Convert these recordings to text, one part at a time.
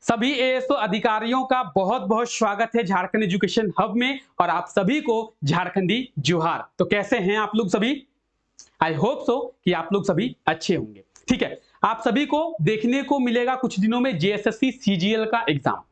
सभी एएसओ अधिकारियों का बहुत बहुत स्वागत है झारखंड एजुकेशन हब में और आप सभी को झारखंडी जोहार। तो कैसे हैं आप लोग सभी? आई होप सो कि आप लोग सभी अच्छे होंगे। ठीक है, आप सभी को देखने को मिलेगा कुछ दिनों में जेएसएससी सीजीएल का एग्जाम।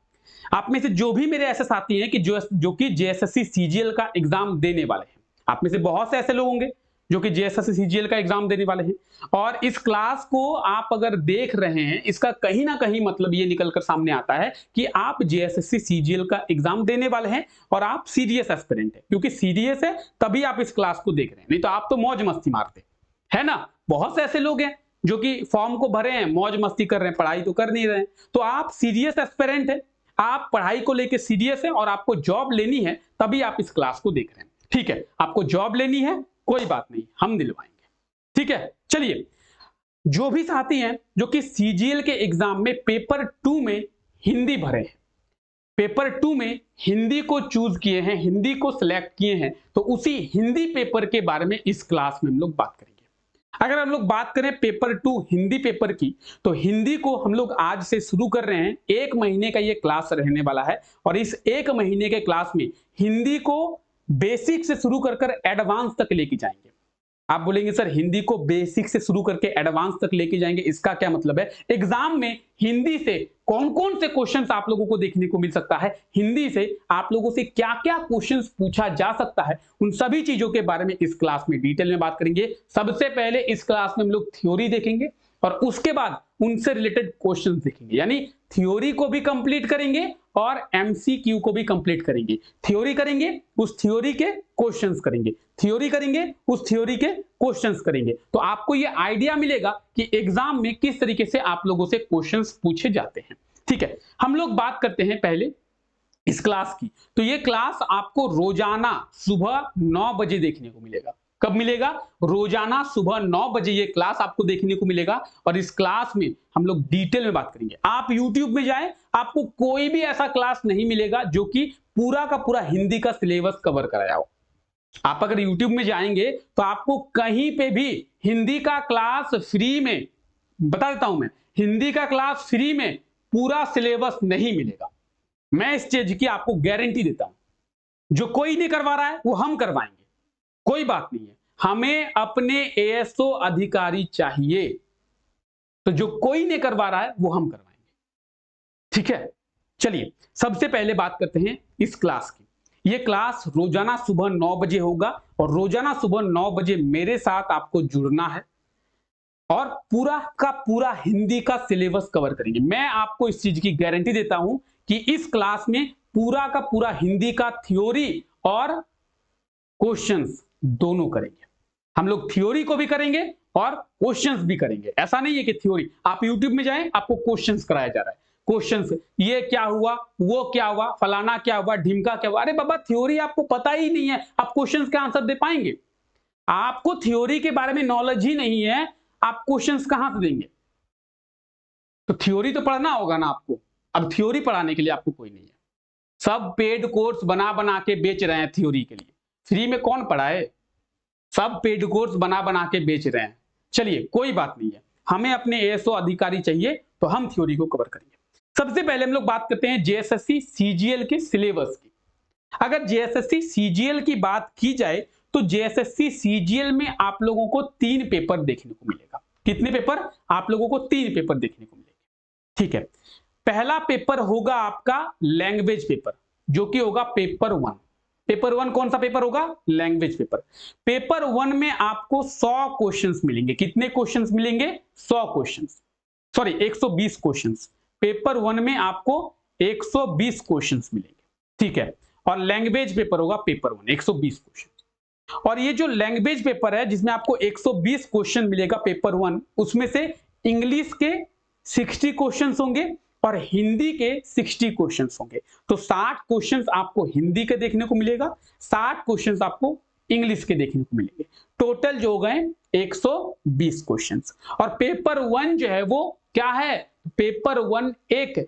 आप में से जो भी मेरे ऐसे साथी हैं कि जो कि जेएसएससी सीजीएल का एग्जाम देने वाले हैं, आप में से बहुत से ऐसे लोग होंगे जो कि जेएसएससी सीजीएल का एग्जाम देने वाले हैं। और इस क्लास को आप अगर देख रहे हैं, इसका कहीं ना कहीं मतलब ये निकलकर सामने आता है कि आप जेएसएससी सीजीएल का एग्जाम देने वाले हैं और आप सीरियस एस्पिरेंट है। क्योंकि सीरियस है तभी आप इस क्लास को देख रहे हैं, नहीं तो आप तो मौज मस्ती मारते है ना। बहुत से ऐसे लोग हैं जो कि फॉर्म को भरे हैं, मौज मस्ती कर रहे हैं, पढ़ाई तो कर नहीं रहे हैं। तो आप सीरियस एस्पिरेंट है, आप पढ़ाई को लेकर सीरियस है और आपको जॉब लेनी है, तभी आप इस क्लास को देख रहे हैं। ठीक है, आपको जॉब लेनी है, कोई बात नहीं, हम दिलवाएंगे। ठीक है, चलिए, जो भी साथी हैं जो कि सीजीएल के एग्जाम में पेपर 2 में हिंदी भरे हैं, पेपर 2 में हिंदी को चूज किए हैं, हिंदी को सिलेक्ट किए हैं, तो उसी हिंदी पेपर के बारे में इस क्लास में हम लोग बात करेंगे। अगर हम लोग बात करें पेपर 2 हिंदी पेपर की, तो हिंदी को हम लोग आज से शुरू कर रहे हैं। 1 महीने का ये क्लास रहने वाला है और इस 1 महीने के क्लास में हिंदी को बेसिक से शुरू कर एडवांस तक लेके जाएंगे। आप बोलेंगे सर हिंदी को बेसिक से शुरू करके एडवांस तक लेके जाएंगे, इसका क्या मतलब है? एग्जाम में हिंदी से कौन कौन से क्वेश्चंस आप लोगों को देखने को मिल सकता है, हिंदी से आप लोगों से क्या क्या क्वेश्चंस पूछा जा सकता है, उन सभी चीजों के बारे में इस क्लास में डिटेल में बात करेंगे। सबसे पहले इस क्लास में हम लोग थ्योरी देखेंगे और उसके बाद उनसे रिलेटेड क्वेश्चंस देखेंगे, यानी थ्योरी को भी कंप्लीट करेंगे और एमसीक्यू को भी कंप्लीट करेंगे। थ्योरी करेंगे, उस थ्योरी के क्वेश्चंस करेंगे, थ्योरी करेंगे, उस थ्योरी के क्वेश्चंस करेंगे। तो आपको ये आइडिया मिलेगा कि एग्जाम में किस तरीके से आप लोगों से क्वेश्चंस पूछे जाते हैं। ठीक है, हम लोग बात करते हैं पहले इस क्लास की। तो ये क्लास आपको रोजाना सुबह 9 बजे देखने को मिलेगा। कब मिलेगा? रोजाना सुबह 9 बजे ये क्लास आपको देखने को मिलेगा और इस क्लास में हम लोग डिटेल में बात करेंगे। आप YouTube में जाएं, आपको कोई भी ऐसा क्लास नहीं मिलेगा जो कि पूरा का पूरा हिंदी का सिलेबस कवर कराया हो। आप अगर YouTube में जाएंगे तो आपको कहीं पे भी हिंदी का क्लास फ्री में, बता देता हूं मैं, हिंदी का क्लास फ्री में पूरा सिलेबस नहीं मिलेगा। मैं इस चीज की आपको गारंटी देता हूं। जो कोई नहीं करवा रहा है वो हम करवाएंगे, कोई बात नहीं है। हमें अपने एएसओ अधिकारी चाहिए, तो जो कोई नहीं करवा रहा है वो हम करवाएंगे। ठीक है, चलिए सबसे पहले बात करते हैं इस क्लास की। ये क्लास रोजाना सुबह 9 बजे होगा और रोजाना सुबह 9 बजे मेरे साथ आपको जुड़ना है और पूरा का पूरा हिंदी का सिलेबस कवर करेंगे। मैं आपको इस चीज की गारंटी देता हूं कि इस क्लास में पूरा का पूरा हिंदी का थ्योरी और क्वेश्चंस दोनों करेंगे। हम लोग थ्योरी को भी करेंगे और क्वेश्चंस भी करेंगे। ऐसा नहीं है कि थ्योरी, आप YouTube में जाएं आपको क्वेश्चंस कराया जा रहा है, क्वेश्चंस, ये क्या हुआ, वो क्या हुआ, फलाना क्या हुआ, ढिमका क्या हुआ। अरे बाबा, थ्योरी आपको पता ही नहीं है, आप क्वेश्चंस के आंसर दे पाएंगे? आपको थ्योरी के बारे में नॉलेज ही नहीं है, आप क्वेश्चंस कहां से देंगे? तो थ्योरी तो पढ़ना होगा ना आपको। अब थ्योरी पढ़ाने के लिए आपको कोई नहीं है, सब पेड कोर्स बना बना के बेच रहे हैं थ्योरी के लिए। फ्री में कौन पढ़ाए? सब पेड कोर्स बना बना के बेच रहे हैं। चलिए कोई बात नहीं है, हमें अपने एएसओ अधिकारी चाहिए तो हम थ्योरी को कवर करेंगे। सबसे पहले हम लोग बात करते हैं जेएसएससी सीजीएल के सिलेबस की। अगर जेएसएससी सीजीएल की बात की जाए तो जेएसएससी सीजीएल में आप लोगों को 3 पेपर देखने को मिलेगा। कितने पेपर? आप लोगों को 3 पेपर देखने को मिलेंगे। ठीक है, पहला पेपर होगा आपका लैंग्वेज पेपर, जो कि होगा पेपर 1। पेपर 1 कौन सा पेपर होगा? Language paper. पेपर 1 में आपको 100 क्वेश्चंस मिलेंगे। कितने क्वेश्चंस मिलेंगे? 100 क्वेश्चंस, सॉरी 120 क्वेश्चंस। पेपर 1 में आपको 120 क्वेश्चंस मिलेंगे। ठीक है, और लैंग्वेज पेपर होगा पेपर 1 120 क्वेश्चन। और ये जो लैंग्वेज पेपर है जिसमें आपको 120 क्वेश्चन मिलेगा पेपर 1, उसमें से इंग्लिश के 60 क्वेश्चंस होंगे और हिंदी के 60 क्वेश्चंस होंगे। तो 60 क्वेश्चंस आपको हिंदी के देखने को मिलेगा, 60 क्वेश्चंस आपको इंग्लिश के देखने को मिलेंगे। टोटल जो हो गए 120 क्वेश्चंस। और पेपर 1 जो है वो क्या है? पेपर 1 एक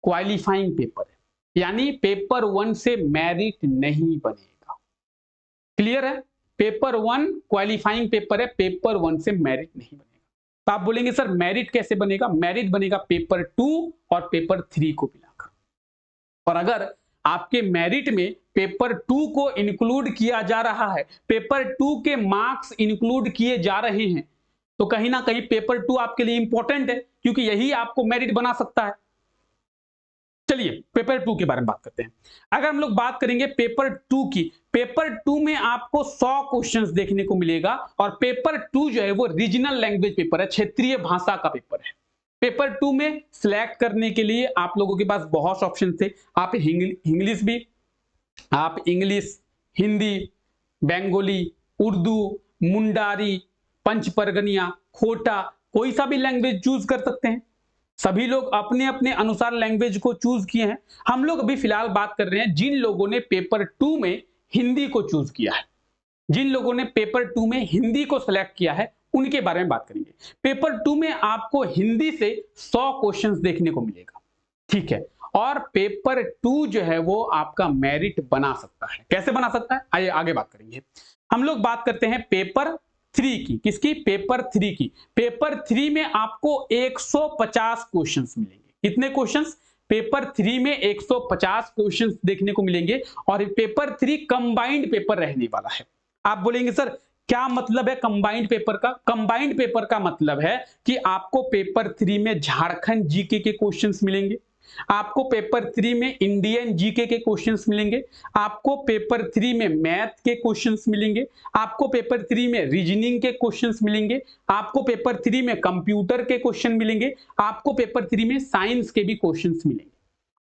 क्वालिफाइंग पेपर है, यानी पेपर 1 से मेरिट नहीं बनेगा। क्लियर है? पेपर 1 क्वालिफाइंग पेपर है, पेपर 1 से मेरिट नहीं बनेगा। तो आप बोलेंगे सर मेरिट कैसे बनेगा? मेरिट बनेगा पेपर 2 और पेपर 3 को मिलाकर। और अगर आपके मेरिट में पेपर 2 को इंक्लूड किया जा रहा है, पेपर 2 के मार्क्स इंक्लूड किए जा रहे हैं, तो कहीं ना कहीं पेपर 2 आपके लिए इंपॉर्टेंट है, क्योंकि यही आपको मेरिट बना सकता है। चलिए पेपर 2 के बारे में बात करते हैं। अगर हम लोग बात करेंगे पेपर 2 की, पेपर 2 में आपको 100 क्वेश्चंस देखने को मिलेगा। और पेपर 2 जो है वो रीजनल लैंग्वेज पेपर है, क्षेत्रीय भाषा का पेपर है। पेपर 2 में सिलेक्ट करने के लिए आप लोगों के पास बहुत ऑप्शन थे। आप इंग्लिश भी, आप इंग्लिश, हिंदी, बंगाली, उर्दू, मुंडारी, पंचपरगनिया, खोटा, कोई सा भी लैंग्वेज चूज कर सकते हैं। सभी लोग अपने अपने अनुसार लैंग्वेज को चूज किए हैं। हम लोग अभी फिलहाल बात कर रहे हैं जिन लोगों ने पेपर 2 में हिंदी को चूज किया है, जिन लोगों ने पेपर 2 में हिंदी को सिलेक्ट किया है, उनके बारे में बात करेंगे। पेपर 2 में आपको हिंदी से 100 क्वेश्चंस देखने को मिलेगा, ठीक है। और पेपर 2 जो है वो आपका मेरिट बना सकता है। कैसे बना सकता है, आइए आगे बात करेंगे। हम लोग बात करते हैं पेपर 3 की। किसकी? पेपर 3 की। पेपर 3 में आपको 150 क्वेश्चंस मिलेंगे। कितने क्वेश्चंस? पेपर 3 में 150 क्वेश्चंस देखने को मिलेंगे। और पेपर 3 कंबाइंड पेपर रहने वाला है। आप बोलेंगे सर क्या मतलब है कंबाइंड पेपर का? कंबाइंड पेपर का मतलब है कि आपको पेपर 3 में झारखंड जीके के क्वेश्चंस मिलेंगे, आपको पेपर 3 में इंडियन जीके के क्वेश्चंस मिलेंगे, आपको पेपर 3 में मैथ के क्वेश्चंस मिलेंगे, आपको पेपर 3 में रीजनिंग के क्वेश्चंस मिलेंगे, आपको पेपर 3 में कंप्यूटर के क्वेश्चन मिलेंगे, आपको पेपर 3 में साइंस के भी क्वेश्चंस मिलेंगे।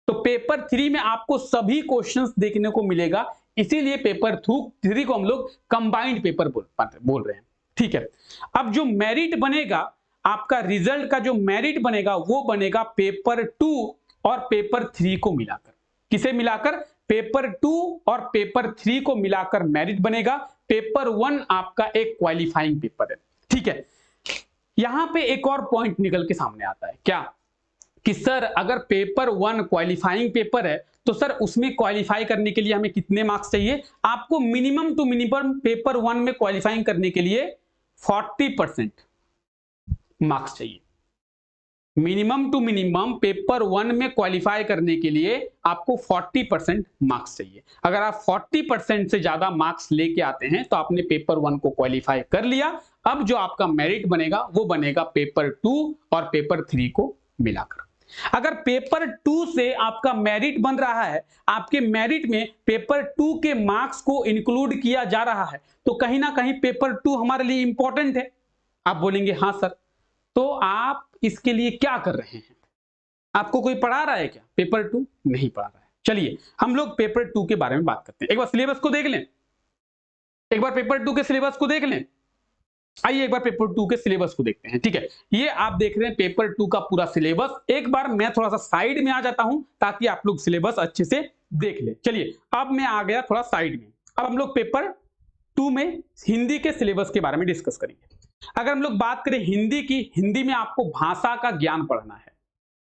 तो पेपर 3 में आपको सभी क्वेश्चंस देखने को मिलेगा, इसीलिए पेपर 3 को हम लोग कंबाइंड पेपर बोल रहे हैं, ठीक है। अब जो मेरिट बनेगा, आपका रिजल्ट का जो मेरिट बनेगा वो बनेगा पेपर 2 और पेपर 3 को मिलाकर। किसे मिलाकर? पेपर 2 और पेपर 3 को मिलाकर मेरिट बनेगा। पेपर 1 आपका एक क्वालिफाइंग पेपर है, ठीक है। यहां पे एक और पॉइंट निकल के सामने आता है, क्या कि सर अगर पेपर 1 क्वालिफाइंग पेपर है तो सर उसमें क्वालिफाई करने के लिए हमें कितने मार्क्स चाहिए? आपको मिनिमम टू मिनिमम पेपर 1 में क्वालिफाइंग करने के लिए 40% मार्क्स चाहिए। मिनिमम टू मिनिमम पेपर 1 में क्वालिफाई करने के लिए आपको 40% मार्क्स चाहिए। अगर आप 40% से ज्यादा मार्क्स लेके आते हैं तो आपने पेपर 1 को क्वालिफाई कर लिया। अब जो आपका मेरिट बनेगा वो बनेगा पेपर 2 और पेपर 3 को मिलाकर। अगर पेपर 2 से आपका मेरिट बन रहा है, आपके मेरिट में पेपर 2 के मार्क्स को इंक्लूड किया जा रहा है, तो कहीं ना कहीं पेपर 2 हमारे लिए इंपॉर्टेंट है। आप बोलेंगे हाँ सर, तो आप इसके लिए क्या कर रहे हैं? आपको कोई पढ़ा रहा है क्या? पेपर 2 नहीं पढ़ा रहा है। चलिए हम लोग पेपर 2 के बारे में बात करते हैं। एक बार सिलेबस को देख लें, एक बार पेपर 2 के सिलेबस को देख लें। आइए एक बार पेपर 2 के सिलेबस को देखते हैं, ठीक है। ये आप देख रहे हैं पेपर 2 का पूरा सिलेबस। एक बार मैं थोड़ा सा साइड में आ जाता हूं ताकि आप लोग सिलेबस अच्छे से देख ले। चलिए अब मैं आ गया थोड़ा साइड में। अब हम लोग पेपर 2 में हिंदी के सिलेबस के बारे में डिस्कस करेंगे। अगर हम लोग बात करें हिंदी की, हिंदी में आपको भाषा का ज्ञान पढ़ना है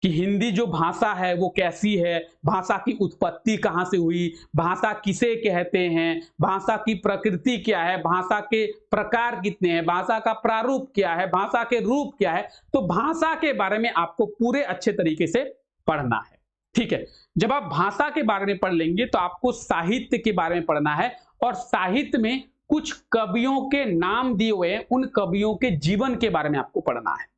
कि हिंदी जो भाषा है वो कैसी है, भाषा की उत्पत्ति कहां से हुई, भाषा किसे कहते हैं, भाषा की प्रकृति क्या है, भाषा के प्रकार कितने हैं, भाषा का प्रारूप क्या है, भाषा के रूप क्या है। तो भाषा के बारे में आपको पूरे अच्छे तरीके से पढ़ना है, ठीक है। जब आप भाषा के बारे में पढ़ लेंगे तो आपको साहित्य के बारे में पढ़ना है। और साहित्य में कुछ कवियों के नाम दिए हुए हैं, उन कवियों के जीवन के बारे में आपको पढ़ना है।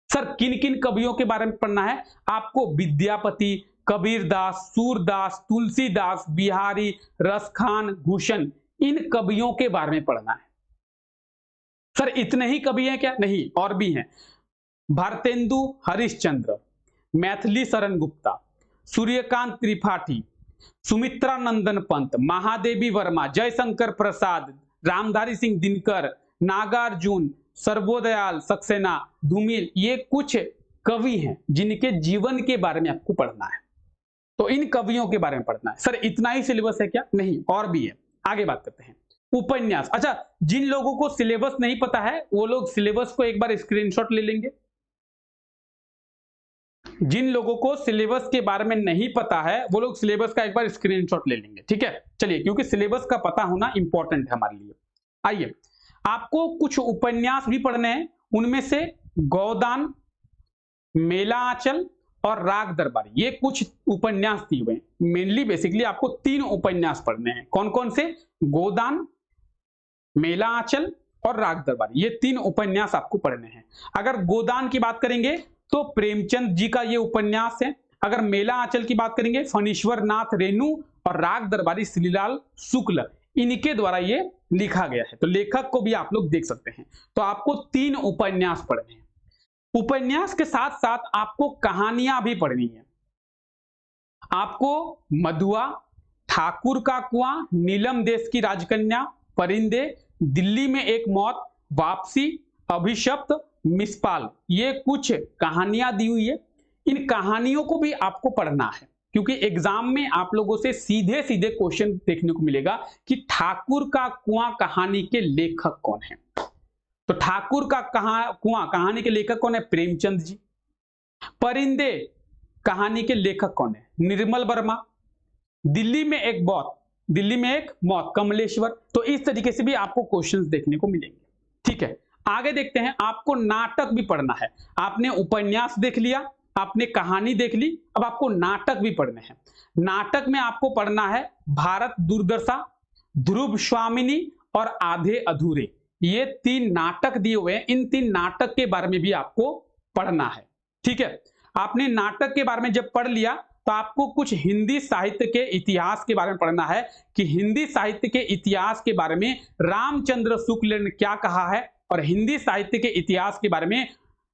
सर किन किन कवियों के बारे में पढ़ना है? आपको विद्यापति, कबीरदास, सूरदास, तुलसीदास, बिहारी, रसखान, भूषण, इन कवियों के बारे में पढ़ना है। सर इतने ही कवि हैं क्या? नहीं, और भी हैं। भारतेंदु हरिश्चंद्र, मैथिली शरण गुप्ता, सूर्यकांत त्रिपाठी, सुमित्रा नंदन पंत, महादेवी वर्मा, जयशंकर प्रसाद, रामधारी सिंह दिनकर, नागार्जुन, सर्वोदयाल सक्सेना, धूमिल, ये कुछ कवि हैं जिनके जीवन के बारे में आपको पढ़ना है। तो इन कवियों के बारे में पढ़ना है। सर इतना ही सिलेबस है क्या? नहीं, और भी है। आगे बात करते हैं उपन्यास। अच्छा, जिन लोगों को सिलेबस नहीं पता है वो लोग सिलेबस को एक बार स्क्रीनशॉट ले लेंगे। जिन लोगों को सिलेबस के बारे में नहीं पता है वो लोग सिलेबस का एक बार स्क्रीनशॉट ले लेंगे, ठीक है। चलिए, क्योंकि सिलेबस का पता होना इंपॉर्टेंट है हमारे लिए। आइए, आपको कुछ उपन्यास भी पढ़ने हैं, उनमें से गोदान, मेला आंचल और राग दरबारी, ये कुछ उपन्यास दिए हुए हैं। मेनली बेसिकली आपको 3 उपन्यास पढ़ने हैं। कौन कौन से? गोदान, मेला आंचल और राग दरबारी, ये 3 उपन्यास आपको पढ़ने हैं। अगर गोदान की बात करेंगे तो प्रेमचंद जी का ये उपन्यास है। अगर मेला आंचल की बात करेंगे फणीश्वर नाथ रेणु, और राग दरबारी श्रीलाल शुक्ल, इनके द्वारा ये लिखा गया है। तो लेखक को भी आप लोग देख सकते हैं। तो आपको 3 उपन्यास पढ़ने हैं। उपन्यास के साथ साथ आपको कहानियां भी पढ़नी है। आपको मधुआ, ठाकुर का कुआं, नीलम देश की राजकन्या, परिंदे, दिल्ली में एक मौत, वापसी, अभिशप्त, मिसपाल, ये कुछ कहानियां दी हुई है। इन कहानियों को भी आपको पढ़ना है, क्योंकि एग्जाम में आप लोगों से सीधे सीधे क्वेश्चन देखने को मिलेगा कि ठाकुर का कुआं कहानी के लेखक कौन है। तो ठाकुर का कुआं कहानी के लेखक कौन है? प्रेमचंद जी। परिंदे कहानी के लेखक कौन है? निर्मल वर्मा। दिल्ली में एक मौत, कमलेश्वर। तो इस तरीके से भी आपको क्वेश्चंस देखने को मिलेंगे। ठीक है, आगे देखते हैं। आपको नाटक भी पढ़ना है। आपने उपन्यास देख लिया, आपने कहानी देख ली, अब आपको नाटक भी पढ़ने हैं। नाटक में आपको पढ़ना है भारत दुर्दशा, ध्रुव स्वामिनी और आधे अधूरे, ये 3 नाटक दिए हुए हैं। इन 3 नाटक के बारे में भी आपको पढ़ना है। ठीक है, आपने नाटक के बारे में जब पढ़ लिया तो आपको कुछ हिंदी साहित्य के इतिहास के बारे में पढ़ना है कि हिंदी साहित्य के इतिहास के बारे में रामचंद्र शुक्ल ने क्या कहा है, और हिंदी साहित्य के इतिहास के बारे में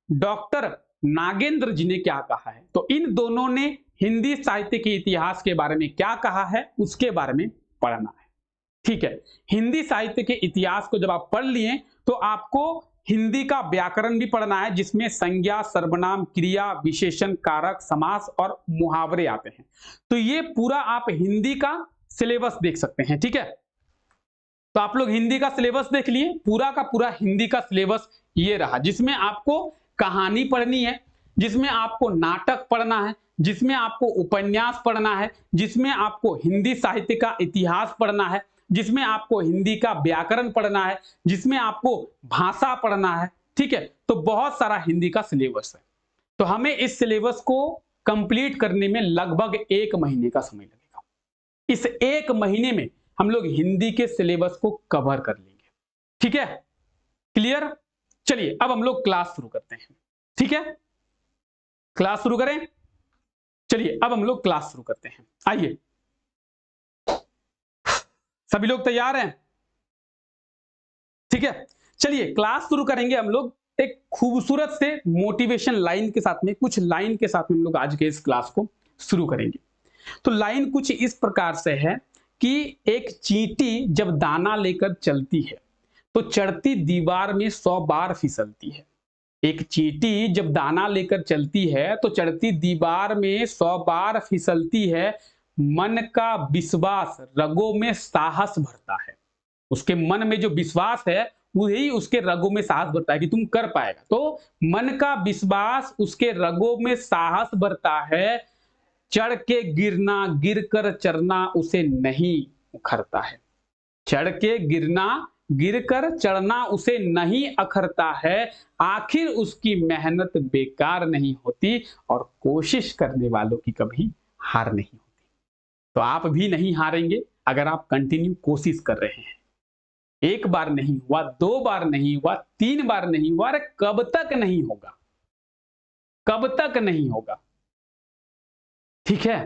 डॉक्टर नागेंद्र जी ने क्या कहा है। तो इन दोनों ने हिंदी साहित्य के इतिहास के बारे में क्या कहा है, उसके बारे में पढ़ना है। ठीक है, हिंदी साहित्य के इतिहास को जब आप पढ़ लिए तो आपको हिंदी का व्याकरण भी पढ़ना है, जिसमें संज्ञा, सर्वनाम, क्रिया, विशेषण, कारक, समास और मुहावरे आते हैं। तो ये पूरा आप हिंदी का सिलेबस देख सकते हैं। ठीक है, तो आप लोग हिंदी का सिलेबस देख लिए। पूरा का पूरा हिंदी का सिलेबस ये रहा, जिसमें आपको कहानी पढ़नी है, जिसमें आपको नाटक पढ़ना है, जिसमें आपको उपन्यास पढ़ना है, जिसमें आपको हिंदी साहित्य का इतिहास पढ़ना है, जिसमें आपको हिंदी का व्याकरण पढ़ना है, जिसमें आपको भाषा पढ़ना है। ठीक है, तो बहुत सारा हिंदी का सिलेबस है। तो हमें इस सिलेबस को कंप्लीट करने में लगभग 1 महीने का समय लगेगा। इस 1 महीने में हम लोग हिंदी के सिलेबस को कवर कर लेंगे। ठीक है, क्लियर? चलिए अब हम लोग क्लास शुरू करते हैं। ठीक है, क्लास शुरू करें। चलिए अब हम लोग क्लास शुरू करते हैं। आइए, सभी लोग तैयार हैं? ठीक है, चलिए क्लास शुरू करेंगे हम लोग एक खूबसूरत से मोटिवेशन लाइन के साथ में। कुछ लाइन के साथ में हम लोग आज के इस क्लास को शुरू करेंगे। तो लाइन कुछ इस प्रकार से है कि एक चींटी जब दाना लेकर चलती है तो चढ़ती दीवार में 100 बार फिसलती है। एक चींटी जब दाना लेकर चलती है तो चढ़ती दीवार में 100 बार फिसलती है। मन का विश्वास रगों में साहस भरता है। उसके मन में जो विश्वास है वही उसके रगों में साहस भरता है कि तुम कर पाएगा। तो मन का विश्वास उसके रगों में साहस भरता है। चढ़ के गिरना, गिरकर चढ़ना उसे नहीं उखरता है। चढ़ के गिरना, गिरकर चढ़ना उसे नहीं अखरता है। आखिर उसकी मेहनत बेकार नहीं होती और कोशिश करने वालों की कभी हार नहीं होती। तो आप भी नहीं हारेंगे अगर आप कंटिन्यू कोशिश कर रहे हैं। 1 बार नहीं हुआ, 2 बार नहीं हुआ, 3 बार नहीं हुआ, अरे कब तक नहीं होगा? कब तक नहीं होगा? ठीक है,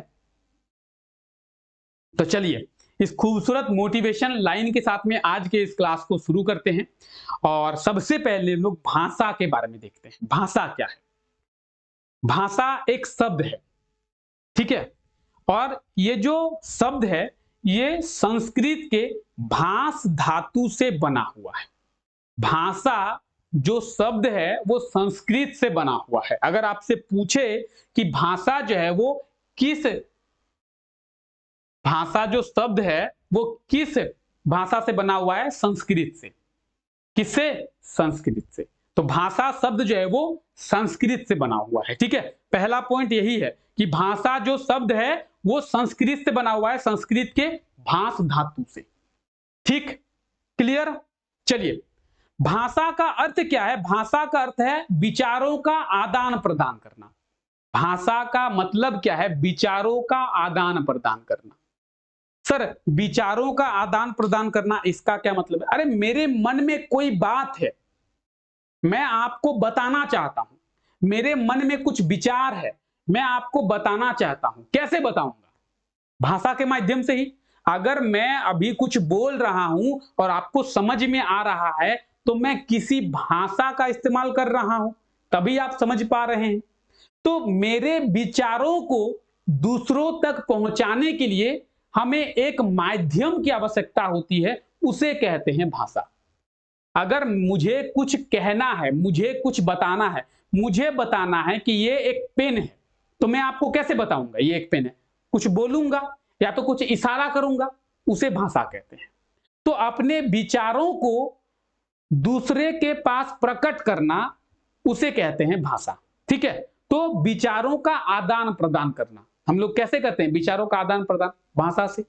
तो चलिए इस खूबसूरत मोटिवेशन लाइन के साथ में आज के इस क्लास को शुरू करते हैं। और सबसे पहले लोग भाषा के बारे में देखते हैं। भाषा क्या है? भाषा एक शब्द है। ठीक है, और ये जो शब्द है ये संस्कृत के भास धातु से बना हुआ है। भाषा जो शब्द है वो संस्कृत से बना हुआ है। अगर आपसे पूछे कि भाषा जो है वो किस भाषा जो शब्द है वो किस भाषा से बना हुआ है? संस्कृत से। किससे? संस्कृत से। तो भाषा शब्द जो है वो संस्कृत से बना हुआ है। ठीक है, पहला पॉइंट यही है कि भाषा जो शब्द है वो संस्कृत से बना हुआ है, संस्कृत के भास धातु से। ठीक, क्लियर? चलिए, भाषा का अर्थ क्या है? भाषा का अर्थ है विचारों का आदान प्रदान करना। भाषा का मतलब क्या है? विचारों का आदान प्रदान करना। सर, विचारों का आदान प्रदान करना, इसका क्या मतलब है? अरे मेरे मन में कोई बात है, मैं आपको बताना चाहता हूं, मेरे मन में कुछ विचार है, मैं आपको बताना चाहता हूं। कैसे बताऊंगा? भाषा के माध्यम से ही। अगर मैं अभी कुछ बोल रहा हूं और आपको समझ में आ रहा है, तो मैं किसी भाषा का इस्तेमाल कर रहा हूं, तभी आप समझ पा रहे हैं। तो मेरे विचारों को दूसरों तक पहुंचाने के लिए हमें एक माध्यम की आवश्यकता होती है, उसे कहते हैं भाषा। अगर मुझे कुछ कहना है, मुझे कुछ बताना है, मुझे बताना है कि ये एक पेन है, तो मैं आपको कैसे बताऊंगा ये एक पेन है? कुछ बोलूंगा या तो कुछ इशारा करूंगा, उसे भाषा कहते हैं। तो अपने विचारों को दूसरे के पास प्रकट करना, उसे कहते हैं भाषा। ठीक है? तो विचारों का आदान प्रदान करना हम लोग कैसे करते हैं? विचारों का आदान प्रदान भाषा से।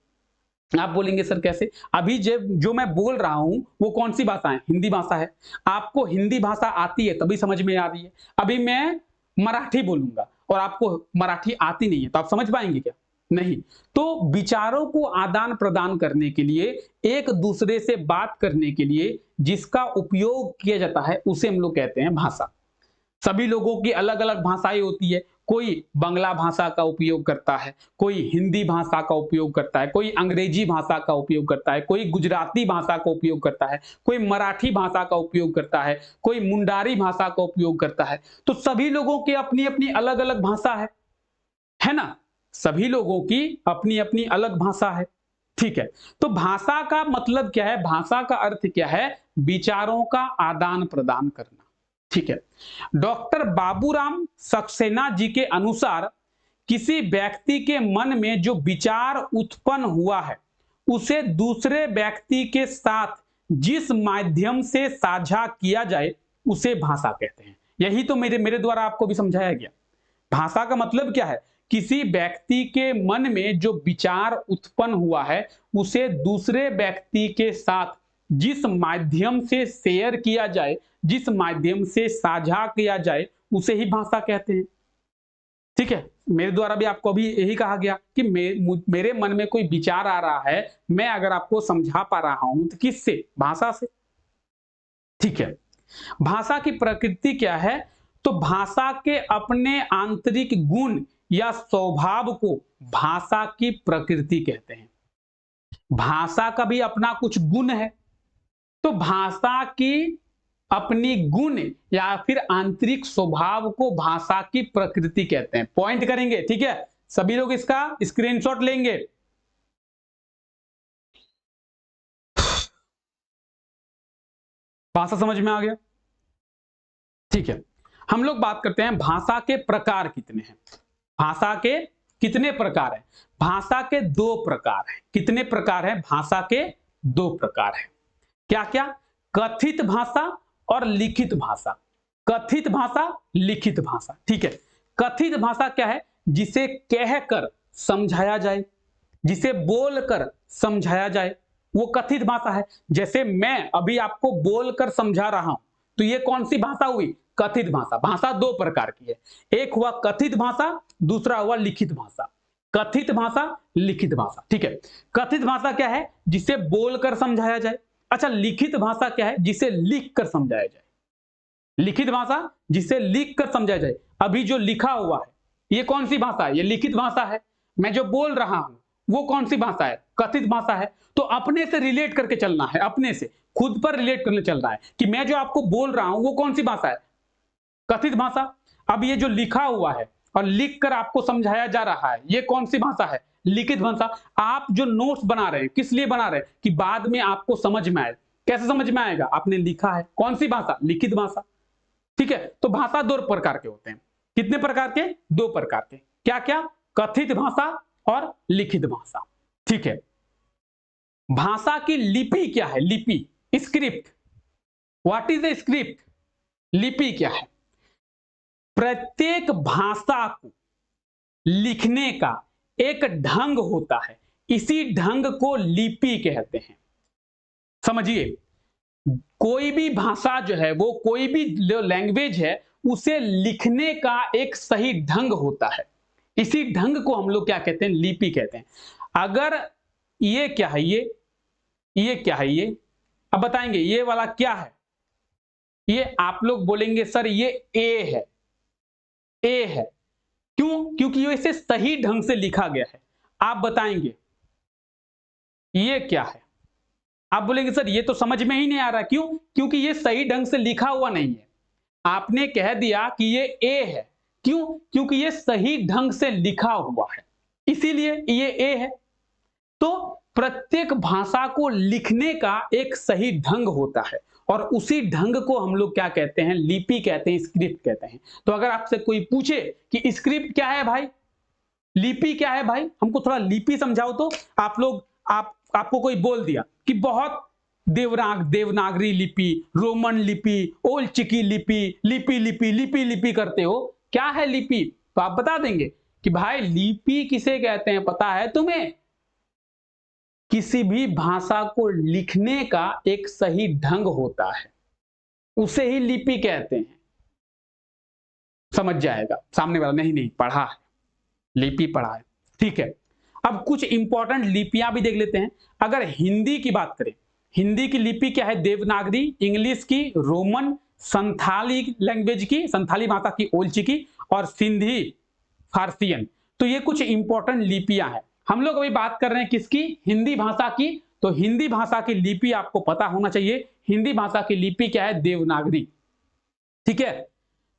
आप बोलेंगे सर कैसे? अभी जो मैं बोल रहा हूं वो कौन सी भाषा है? हिंदी भाषा है। आपको हिंदी भाषा आती है तभी समझ में आ रही है। अभी मैं मराठी बोलूंगा और आपको मराठी आती नहीं है, तो आप समझ पाएंगे क्या? नहीं। तो विचारों को आदान प्रदान करने के लिए, एक दूसरे से बात करने के लिए जिसका उपयोग किया जाता है, उसे हम लोग कहते हैं भाषा। सभी लोगों की अलग अलग भाषाएं होती है। कोई बांग्ला भाषा का उपयोग करता है, कोई हिंदी भाषा का उपयोग करता है, कोई अंग्रेजी भाषा का उपयोग करता है, कोई गुजराती भाषा का उपयोग करता है, कोई मराठी भाषा का उपयोग करता है, कोई मुंडारी भाषा का उपयोग करता है। तो सभी लोगों की अपनी अपनी अलग अलग भाषा है ना? सभी लोगों की अपनी अपनी अलग भाषा है। ठीक है? तो भाषा का मतलब क्या है? भाषा का अर्थ क्या है? विचारों का आदान प्रदान करना। ठीक है? डॉक्टर बाबूराम सक्सेना जी के अनुसार किसी व्यक्ति के मन में जो विचार उत्पन्न हुआ है, उसे दूसरे व्यक्ति के साथ जिस माध्यम से साझा किया जाए, उसे भाषा कहते हैं। यही तो मेरे द्वारा आपको भी समझाया गया। भाषा का मतलब क्या है? किसी व्यक्ति के मन में जो विचार उत्पन्न हुआ है, उसे दूसरे व्यक्ति के साथ जिस माध्यम से शेयर किया जाए, जिस माध्यम से साझा किया जाए, उसे ही भाषा कहते हैं। ठीक है? मेरे द्वारा भी आपको अभी यही कहा गया कि मेरे मन में कोई विचार आ रहा है, मैं अगर आपको समझा पा रहा हूं तो किससे? भाषा से। ठीक है? भाषा की प्रकृति क्या है? तो भाषा के अपने आंतरिक गुण या स्वभाव को भाषा की प्रकृति कहते हैं। भाषा का भी अपना कुछ गुण है। तो भाषा की अपनी गुण या फिर आंतरिक स्वभाव को भाषा की प्रकृति कहते हैं। पॉइंट करेंगे, ठीक है? सभी लोग इसका स्क्रीनशॉट लेंगे। भाषा समझ में आ गया? ठीक है, हम लोग बात करते हैं भाषा के प्रकार कितने हैं। भाषा के कितने प्रकार हैं? भाषा के दो प्रकार हैं। कितने प्रकार हैं? भाषा के दो प्रकार हैं। क्या क्या? कथित भाषा और लिखित भाषा। कथित भाषा, लिखित भाषा। ठीक है? कथित भाषा क्या है? जिसे कहकर समझाया जाए, जिसे बोलकर समझाया जाए, वो कथित भाषा है। जैसे मैं अभी आपको बोलकर समझा रहा हूं, तो ये कौन सी भाषा हुई? कथित भाषा। भाषा दो प्रकार की है, एक हुआ कथित भाषा, दूसरा हुआ लिखित भाषा। कथित भाषा, लिखित भाषा। ठीक है? कथित भाषा क्या है? जिसे बोलकर समझाया जाए। अच्छा, लिखित भाषा क्या है? जिसे लिख कर समझाया जाए। लिखित भाषा जिसे लिख कर समझाया जाए। अभी जो लिखा हुआ है, ये कौन सी भाषा है? ये लिखित भाषा है। मैं जो बोल रहा हूं, वो कौन सी भाषा है? कथित भाषा है। तो अपने से रिलेट करके चलना है, अपने से खुद पर रिलेट करने चल रहा है कि मैं जो आपको बोल रहा हूं वो कौन सी भाषा है? कथित भाषा। अब ये जो लिखा हुआ है और लिख कर आपको समझाया जा रहा है, ये कौन सी भाषा है? लिखित भाषा। आप जो नोट्स बना रहे हैं, किस लिए बना रहे हैं? कि बाद में आपको समझ में आए। कैसे समझ में आएगा? आपने लिखा है। कौन सी भाषा? लिखित भाषा। ठीक है? तो भाषा दो प्रकार के होते हैं। कितने प्रकार के? दो प्रकार के। क्या क्या? कथित भाषा और लिखित भाषा। ठीक है? भाषा की लिपि क्या है? लिपि, script. What is a script? लिपि क्या है? प्रत्येक भाषा को लिखने का एक ढंग होता है, इसी ढंग को लिपि कहते हैं। समझिए, कोई भी भाषा जो है, वो कोई भी लैंग्वेज है, उसे लिखने का एक सही ढंग होता है। इसी ढंग को हम लोग क्या कहते हैं? लिपि कहते हैं। अगर ये क्या है, ये क्या है, ये अब बताएंगे ये वाला क्या है। ये आप लोग बोलेंगे सर ये ए है, ए है। क्यों? क्योंकि ये इसे सही ढंग से लिखा गया है। आप बताएंगे ये क्या है। आप बोलेंगे सर ये तो समझ में ही नहीं आ रहा। क्यों? क्योंकि ये सही ढंग से लिखा हुआ नहीं है। आपने कह दिया कि ये ए है। क्यों? क्योंकि ये सही ढंग से लिखा हुआ है, इसीलिए ये ए है। तो प्रत्येक भाषा को लिखने का एक सही ढंग होता है, और उसी ढंग को हम लोग क्या कहते हैं? लिपि कहते हैं, स्क्रिप्ट कहते हैं। तो अगर आपसे कोई पूछे कि स्क्रिप्ट क्या है भाई, लिपि क्या है भाई, हमको थोड़ा लिपि समझाओ, तो आपको कोई बोल दिया कि बहुत देवनागरी लिपि, रोमन लिपि, ओल्ड चिकी लिपि, लिपि करते हो, क्या है लिपि? तो आप बता देंगे कि भाई लिपि किसे कहते हैं पता है तुम्हें? किसी भी भाषा को लिखने का एक सही ढंग होता है, उसे ही लिपि कहते हैं। समझ जाएगा सामने वाला, नहीं पढ़ा है, लिपि पढ़ा है, ठीक है। अब कुछ इंपॉर्टेंट लिपियां भी देख लेते हैं। अगर हिंदी की बात करें, हिंदी की लिपि क्या है? देवनागरी, इंग्लिश की, रोमन, संथाली लैंग्वेज की, संथाली भाषा की ओल्ड चिकी, और सिंधी फारसियन। तो ये कुछ इंपॉर्टेंट लिपियां हैं। हम लोग अभी बात कर रहे हैं किसकी? हिंदी भाषा की। तो हिंदी भाषा की लिपि आपको पता होना चाहिए। हिंदी भाषा की लिपि क्या है? देवनागरी, ठीक है।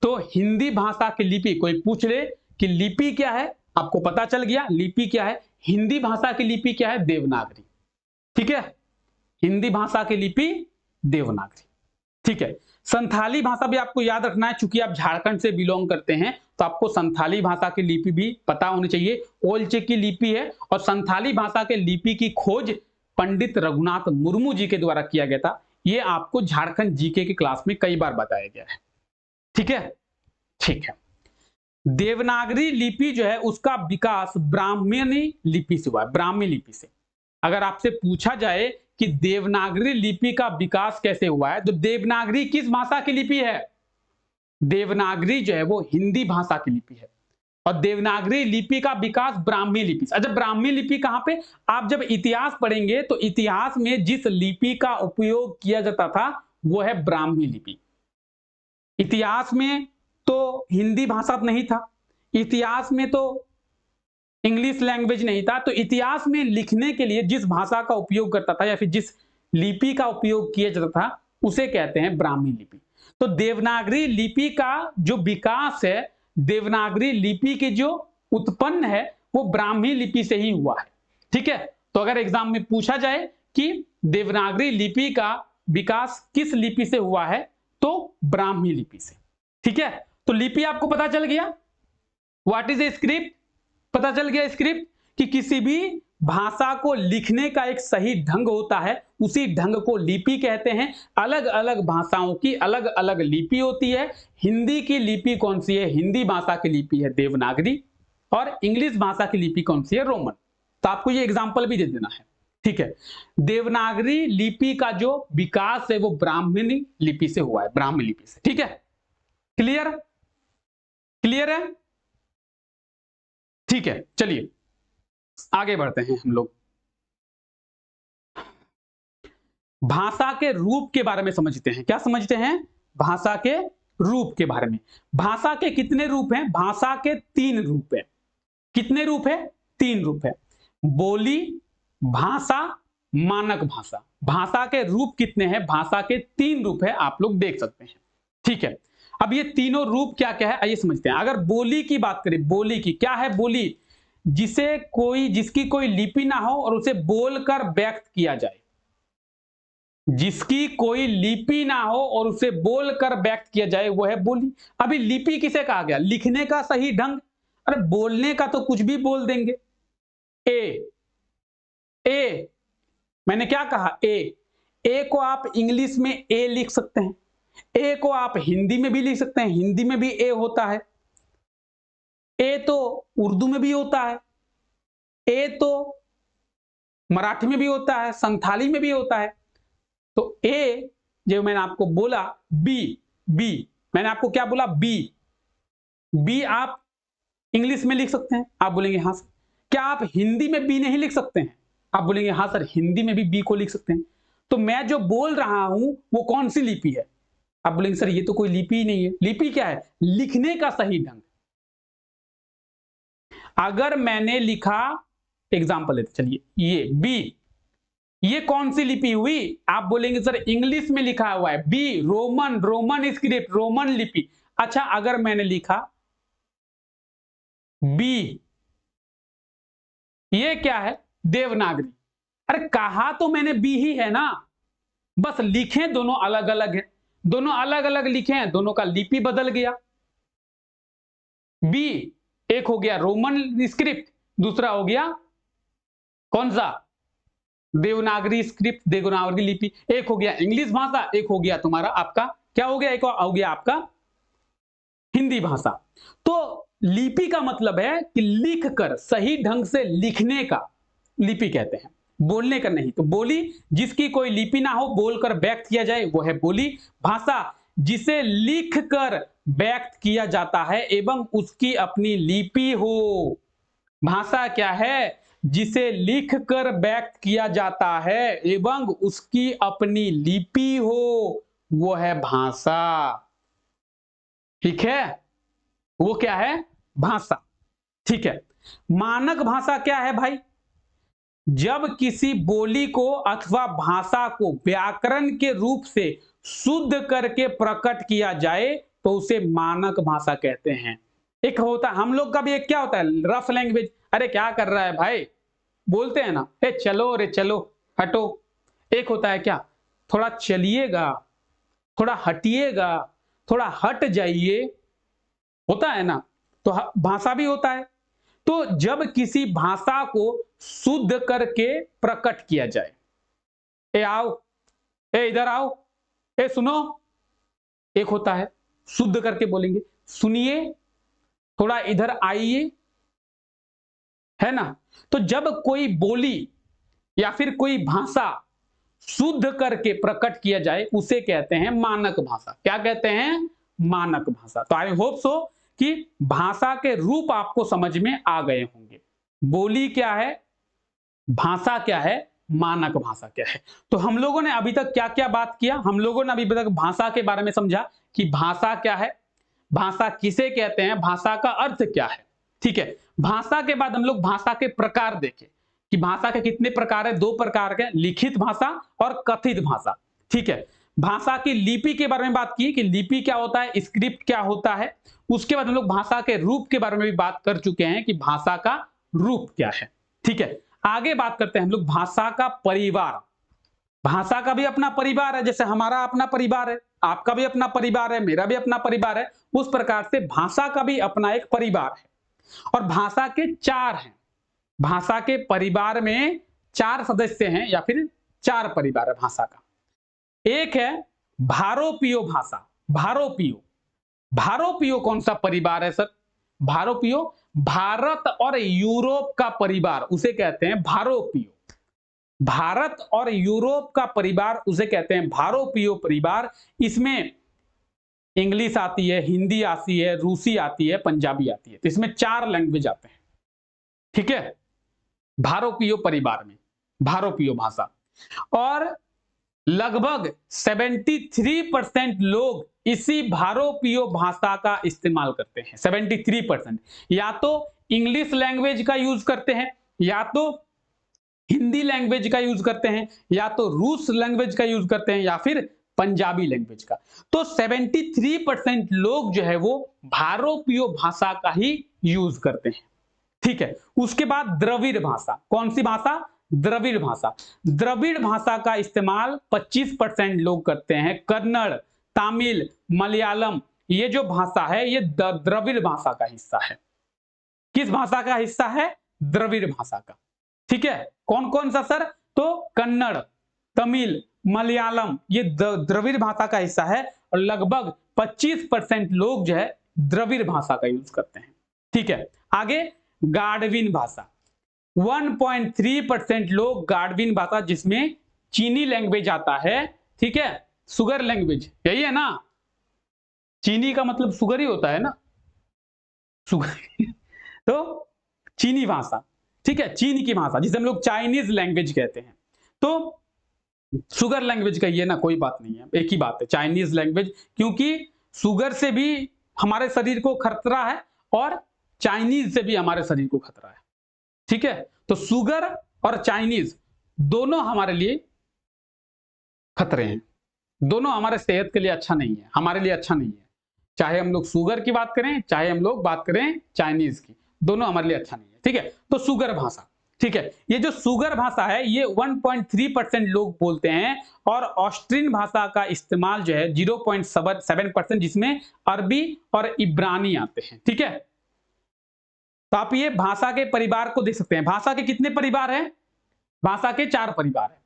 तो हिंदी भाषा की लिपि, कोई पूछ ले कि लिपि क्या है, आपको पता चल गया लिपि क्या है। हिंदी भाषा की लिपि क्या है? देवनागरी, ठीक है। हिंदी भाषा की लिपि देवनागरी, ठीक है। संथाली भाषा भी आपको याद रखना है, चूंकि आप झारखंड से बिलोंग करते हैं तो आपको संथाली भाषा की लिपि भी पता होनी चाहिए। ओल्ड की लिपि है, और संथाली भाषा के लिपि की खोज पंडित रघुनाथ मुर्मू जी के द्वारा किया गया था। ये आपको झारखंड जीके की क्लास में कई बार बताया गया है, ठीक है। ठीक है, देवनागरी लिपि जो है उसका विकास ब्राह्मणी लिपि से हुआ है, ब्राह्मी लिपि से। अगर आपसे पूछा जाए कि देवनागरी लिपि का विकास कैसे हुआ है, तो देवनागरी किस भाषा की लिपि है? देवनागरी जो है वो हिंदी भाषा की लिपि है, और देवनागरी लिपि का विकास ब्राह्मी लिपि से। अच्छा, ब्राह्मी लिपि कहां पे? आप जब इतिहास पढ़ेंगे तो इतिहास में जिस लिपि का उपयोग किया जाता था वो है ब्राह्मी लिपि। इतिहास में तो हिंदी भाषा नहीं था, इतिहास में तो इंग्लिश लैंग्वेज नहीं था। तो इतिहास में लिखने के लिए जिस भाषा का उपयोग करता था, या फिर जिस लिपि का उपयोग किया जाता था, उसे कहते हैं ब्राह्मी लिपि। तो देवनागरी लिपि का जो विकास है, देवनागरी लिपि की जो उत्पन्न है, वो ब्राह्मी लिपि से ही हुआ है, ठीक है। तो अगर एग्जाम में पूछा जाए कि देवनागरी लिपि का विकास किस लिपि से हुआ है, तो ब्राह्मी लिपि से, ठीक है। तो लिपि आपको पता चल गया, व्हाट इज ए स्क्रिप्ट पता चल गया। स्क्रिप्ट कि किसी भी भाषा को लिखने का एक सही ढंग होता है, उसी ढंग को लिपि कहते हैं। अलग अलग भाषाओं की अलग अलग लिपि होती है। हिंदी की लिपि कौन सी है? हिंदी भाषा की लिपि है देवनागरी, और इंग्लिश भाषा की लिपि कौन सी है? रोमन। तो आपको ये एग्जाम्पल भी दे देना है, ठीक है। देवनागरी लिपि का जो विकास है वो ब्राह्मणी लिपि से हुआ है, ब्राह्मी लिपि से, ठीक है। क्लियर? क्लियर है? ठीक है, चलिए आगे बढ़ते हैं हम लोग। भाषा के रूप के बारे में समझते हैं। क्या समझते हैं? भाषा के रूप के बारे में। भाषा के कितने रूप हैं? भाषा के 3 रूप हैं। कितने रूप है? 3 रूप है। बोली, भाषा, मानक भाषा। भाषा के रूप कितने हैं? भाषा के 3 रूप है, आप लोग देख सकते हैं, ठीक है। अब ये तीनों रूप क्या क्या है आइए समझते हैं। अगर बोली की बात करें, बोली की क्या है? बोली जिसकी कोई लिपि ना हो और उसे बोलकर व्यक्त किया जाए। जिसकी कोई लिपि ना हो और उसे बोलकर व्यक्त किया जाए, वो है बोली। अभी लिपि किसे कहा गया? लिखने का सही ढंग। अरे बोलने का तो कुछ भी बोल देंगे। ए ए मैंने क्या कहा? ए को आप इंग्लिश में ए लिख सकते हैं, ए को आप हिंदी में भी लिख सकते हैं, हिंदी में भी ए होता है। ए तो उर्दू में भी होता है, ए तो मराठी में भी होता है, संथाली में भी होता है। तो ए जो मैंने आपको बोला बी, बी मैंने आपको क्या बोला, बी, बी आप इंग्लिश में लिख सकते हैं। आप बोलेंगे हाँ सर। क्या आप हिंदी में बी नहीं लिख सकते हैं? आप बोलेंगे हाँ सर, हिंदी में भी बी को लिख सकते हैं। तो मैं जो बोल रहा हूं वो कौन सी लिपि है? आप बोलेंगे सर ये तो कोई लिपि ही नहीं है। लिपि क्या है? लिखने का सही ढंग। अगर मैंने लिखा, एग्जाम्पल लेते चलिए, ये बी, ये कौन सी लिपि हुई? आप बोलेंगे सर इंग्लिश में लिखा हुआ है B, Roman, Roman script, Roman लिपि। अच्छा, अगर मैंने लिखा बी, ये क्या है? देवनागरी। अरे कहा तो मैंने बी ही है ना, बस लिखे दोनों अलग अलग है, दोनों अलग अलग लिखे हैं, दोनों का लिपि बदल गया। बी एक हो गया रोमन स्क्रिप्ट, दूसरा हो गया कौन सा? देवनागरी स्क्रिप्ट, देवनागरी लिपि। एक हो गया इंग्लिश भाषा, एक हो गया तुम्हारा आपका क्या हो गया? एक हो गया आपका हिंदी भाषा। तो लिपि का मतलब है कि लिख कर, सही ढंग से लिखने का लिपि कहते हैं, बोलने का नहीं। तो बोली जिसकी कोई लिपि ना हो, बोलकर व्यक्त किया जाए, वो है बोली। भाषा जिसे लिख कर व्यक्त किया जाता है एवं उसकी अपनी लिपि हो। भाषा क्या है? जिसे लिख कर व्यक्त किया जाता है एवं उसकी अपनी लिपि हो, वो है भाषा। ठीक है, वो क्या है? भाषा। ठीक है, मानक भाषा क्या है भाई? जब किसी बोली को अथवा भाषा को व्याकरण के रूप से शुद्ध करके प्रकट किया जाए तो उसे मानक भाषा कहते हैं। एक होता है, हम लोग का भी एक क्या होता है, रफ लैंग्वेज। अरे क्या कर रहा है भाई, बोलते हैं ना, ए चलो रे चलो, हटो। एक होता है क्या, थोड़ा चलिएगा, थोड़ा हटिएगा, थोड़ा हट जाइए, होता है ना। तो भाषा भी होता है। तो जब किसी भाषा को शुद्ध करके प्रकट किया जाए, ए आओ, ए इधर आओ, ए सुनो, एक होता है शुद्ध करके बोलेंगे, सुनिए, थोड़ा इधर आइए, है ना। तो जब कोई बोली या फिर कोई भाषा शुद्ध करके प्रकट किया जाए उसे कहते हैं मानक भाषा। क्या कहते हैं? मानक भाषा। तो आई होप सो कि भाषा के रूप आपको समझ में आ गए होंगे। बोली क्या है, भाषा क्या है, मानक भाषा क्या है। तो हम लोगों ने अभी तक क्या क्या बात किया? हम लोगों ने अभी तक भाषा के बारे में समझा कि भाषा क्या है, भाषा किसे कहते हैं, भाषा का अर्थ क्या है। ठीक है, भाषा के बाद हम लोग भाषा के प्रकार देखें कि भाषा के कितने प्रकार है। 2 प्रकार के, लिखित भाषा और कथित भाषा। ठीक है, भाषा की लिपि के बारे में बात की कि लिपि क्या होता है, स्क्रिप्ट क्या होता है। उसके बाद हम लोग भाषा के रूप के बारे में भी बात कर चुके हैं कि भाषा का रूप क्या है। ठीक है, आगे बात करते हैं हम लोग भाषा का परिवार। भाषा का भी अपना परिवार है, जैसे हमारा अपना परिवार है, आपका भी अपना परिवार है, मेरा भी अपना परिवार है। उस प्रकार से भाषा का भी अपना एक परिवार है। और भाषा के 4 हैं। भाषा के परिवार में 4 सदस्य हैं या फिर 4 परिवार है भाषा का। एक है भारोपीय भाषा। भारोपीय, भारोपीय कौन सा परिवार है सर? भारोपीय भारत और यूरोप का परिवार, उसे कहते हैं भारोपीय। भारत और यूरोप का परिवार उसे कहते हैं भारोपीय परिवार। इसमें इंग्लिश आती है, हिंदी आती है, रूसी आती है, पंजाबी आती है। तो इसमें 4 लैंग्वेज आते हैं। ठीक है, भारोपीय परिवार में भारोपीय भाषा। और लगभग 73% लोग इसी भारोपीय भाषा का इस्तेमाल करते हैं। 73% या तो इंग्लिश लैंग्वेज का यूज करते हैं, या तो हिंदी लैंग्वेज का यूज करते हैं, या तो रूस लैंग्वेज का यूज करते हैं, या फिर पंजाबी लैंग्वेज का। तो 73% लोग जो है वो भारोपीय भाषा का ही यूज करते हैं। ठीक है, उसके बाद द्रविड़ भाषा। कौन सी भाषा? द्रविड़ भाषा। द्रविड़ भाषा का इस्तेमाल 25% लोग करते हैं। कन्नड़, तमिल, मलयालम, ये जो भाषा है ये द्रविड़ भाषा का हिस्सा है। किस भाषा का हिस्सा है? द्रविड़ भाषा का। ठीक है, कौन कौन सा सर? तो कन्नड़, तमिल, मलयालम, ये द्रविड़ भाषा का हिस्सा है। और लगभग 25% लोग जो है द्रविड़ भाषा का यूज करते हैं। ठीक है, आगे गाडविन भाषा। 1.3% लोग गाडविन भाषा, जिसमें चीनी लैंग्वेज आता है, ठीक है, सुगर लैंग्वेज, यही है ना? चीनी का मतलब सुगर ही होता है ना, सुगर तो चीनी भाषा, ठीक है, चीन की भाषा जिसे हम लोग चाइनीज लैंग्वेज कहते हैं। तो शुगर लैंग्वेज कहिए ना, कोई बात नहीं है, एक ही बात है, चाइनीज लैंग्वेज, क्योंकि शुगर से भी हमारे शरीर को खतरा है और चाइनीज से भी हमारे शरीर को खतरा है, ठीक है? तो शुगर और चाइनीज दोनों हमारे लिए खतरे हैं, दोनों हमारे सेहत के लिए अच्छा नहीं है, हमारे लिए अच्छा नहीं है। चाहे हम लोग शुगर की बात करें, चाहे हम लोग बात करें चाइनीज की, दोनों हमारे लिए अच्छा नहीं है, ठीक है? तो शुगर भाषा, ठीक है, ये जो शुगर भाषा है ये 1.3% लोग बोलते हैं और ऑस्ट्रियन भाषा का इस्तेमाल जो है 0.7%, जिसमें अरबी और इब्रानी आते हैं, ठीक है? तो आप ये भाषा के परिवार को देख सकते हैं। भाषा के कितने परिवार हैं? भाषा के 4 परिवार हैं,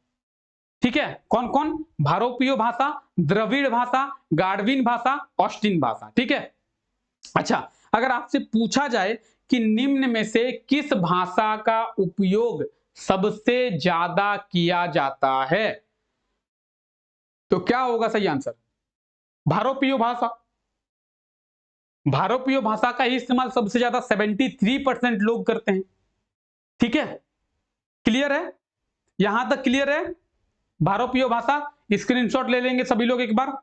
ठीक है? कौन कौन? भारोपीय भाषा, द्रविड़ भाषा, गाडविन भाषा, ऑस्ट्रियन भाषा, ठीक है? अच्छा, अगर आपसे पूछा जाए कि निम्न में से किस भाषा का उपयोग सबसे ज्यादा किया जाता है, तो क्या होगा सही आंसर? भारोपीय भाषा। भारोपीय भाषा का ही इस्तेमाल सबसे ज्यादा 73% लोग करते हैं, ठीक है? क्लियर है? यहां तक क्लियर है? भारोपीय भाषा स्क्रीनशॉट ले लेंगे सभी लोग, एक बार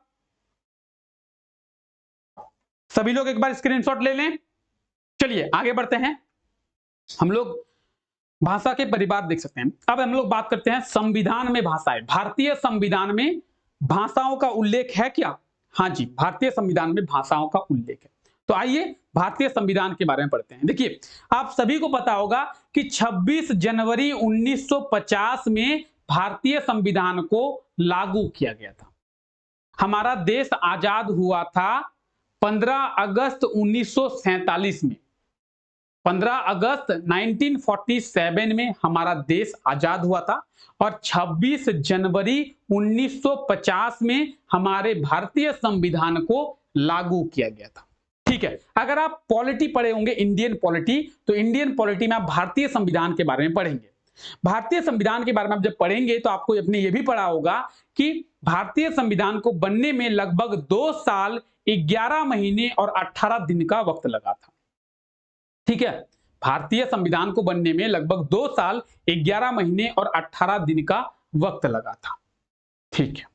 सभी लोग एक बार स्क्रीनशॉट ले लें। चलिए आगे बढ़ते हैं, हम लोग भाषा के परिवार देख सकते हैं। अब हम लोग बात करते हैं संविधान में भाषाएं। भारतीय संविधान में भाषाओं का उल्लेख है क्या? हाँ जी, भारतीय संविधान में भाषाओं का उल्लेख है। तो आइए भारतीय संविधान के बारे में पढ़ते हैं। देखिए, आप सभी को पता होगा कि 26 जनवरी 1950 में भारतीय संविधान को लागू किया गया था। हमारा देश आजाद हुआ था 15 अगस्त 1947 में। 15 अगस्त 1947 में हमारा देश आजाद हुआ था और 26 जनवरी 1950 में हमारे भारतीय संविधान को लागू किया गया था, ठीक है? अगर आप पॉलिटी पढ़े होंगे, इंडियन पॉलिटी, तो इंडियन पॉलिटी में आप भारतीय संविधान के बारे में पढ़ेंगे। भारतीय संविधान के बारे में आप जब पढ़ेंगे तो आपको अपने ये भी पढ़ा होगा कि भारतीय संविधान को बनने में लगभग 2 साल 11 महीने और 18 दिन का वक्त लगा था, ठीक है? भारतीय संविधान को बनने में लगभग 2 साल 11 महीने और 18 दिन का वक्त लगा था, ठीक है?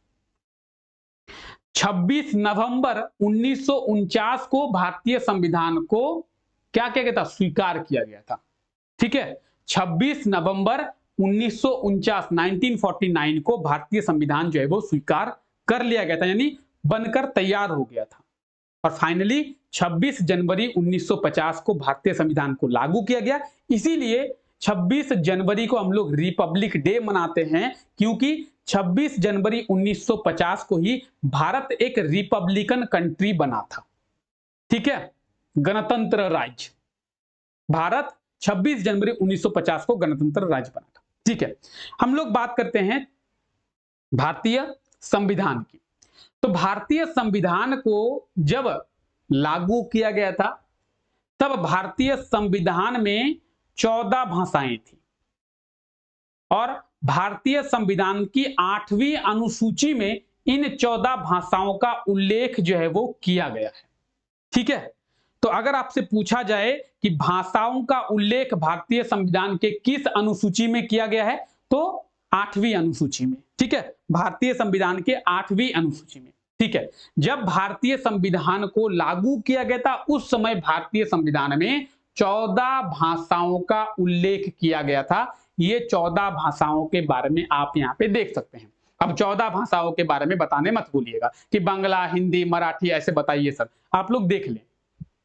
26 नवंबर 1949 को भारतीय संविधान को क्या किया गया था? स्वीकार किया गया था, ठीक है? 26 नवंबर 1949 को भारतीय संविधान जो है वो स्वीकार कर लिया गया था, यानी बनकर तैयार हो गया था। और फाइनली 26 जनवरी 1950 को भारतीय संविधान को लागू किया गया। इसीलिए 26 जनवरी को हम लोग रिपब्लिक डे मनाते हैं, क्योंकि 26 जनवरी 1950 को ही भारत एक रिपब्लिकन कंट्री बना था, ठीक है? गणतंत्र राज्य। भारत 26 जनवरी 1950 को गणतंत्र राज्य बना था, ठीक है? हम लोग बात करते हैं भारतीय संविधान की। तो भारतीय संविधान को जब लागू किया गया था तब भारतीय संविधान में 14 भाषाएं थी और भारतीय संविधान की 8वीं अनुसूची में इन 14 भाषाओं का उल्लेख जो है वो किया गया है, ठीक है? तो अगर आपसे पूछा जाए कि भाषाओं का उल्लेख भारतीय संविधान के किस अनुसूची में किया गया है, तो 8वीं अनुसूची में, ठीक है? भारतीय संविधान के 8वीं अनुसूची में, ठीक है? जब भारतीय संविधान को लागू किया गया था उस समय भारतीय संविधान में 14 भाषाओं का उल्लेख किया गया था। ये 14 भाषाओं के बारे में आप यहाँ पे देख सकते हैं। अब 14 भाषाओं के बारे में बताने मत भूलिएगा कि बांग्ला, हिंदी, मराठी ऐसे बताइए सर, आप लोग देख लें,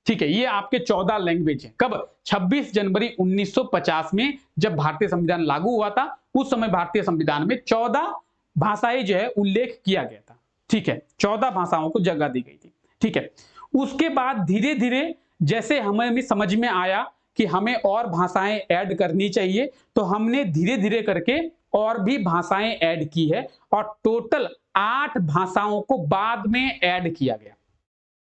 ठीक है? ये आपके 14 लैंग्वेज है। कब? 26 जनवरी 1950 में जब भारतीय संविधान लागू हुआ था उस समय भारतीय संविधान में 14 भाषाएं जो है उल्लेख किया गया था, ठीक है? 14 भाषाओं को जगह दी गई थी, ठीक है? उसके बाद धीरे धीरे जैसे हमें समझ में आया कि हमें और भाषाएं ऐड करनी चाहिए, तो हमने धीरे धीरे करके और भी भाषाएं ऐड की है और टोटल 8 भाषाओं को बाद में ऐड किया गया।